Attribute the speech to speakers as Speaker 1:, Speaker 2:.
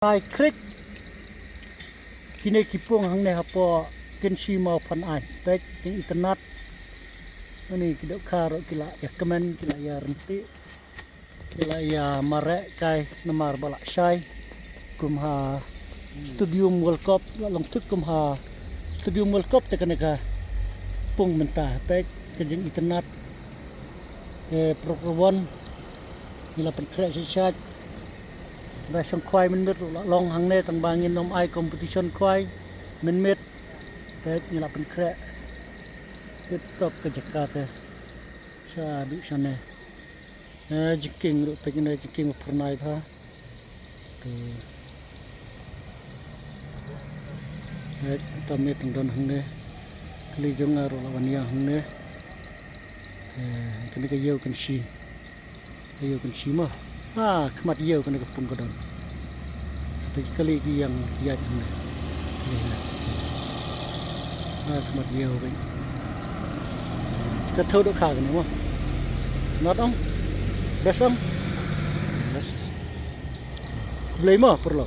Speaker 1: ai krik kini kipung hang ne hapo kenshi mau pan ai baik yang internet ani kidok karo kila ya kemen kila ya renti kila ya mare kai namar bala shai kumha studium world cup long tuk kumha studium world cup te kanaka pung mentah baik kenjing internet program kila pan krek shai và sông khoai mình biết long hàng này tầng bang in nom ai competition khoai mình biết đấy như là bên kre tiếp tục cái Jakarta sa du sana jiking ru pe này jiking pernai pha tu đấy tâm này tầng don hàng này kali jong aro lawan yang hàng này cái này cái yeu kan si mah kemat yeu kan kepung kodon tapi kali yang kiat ni kemat yeu baik ka thau do kha kan mo not on bes on bes blai mo perlo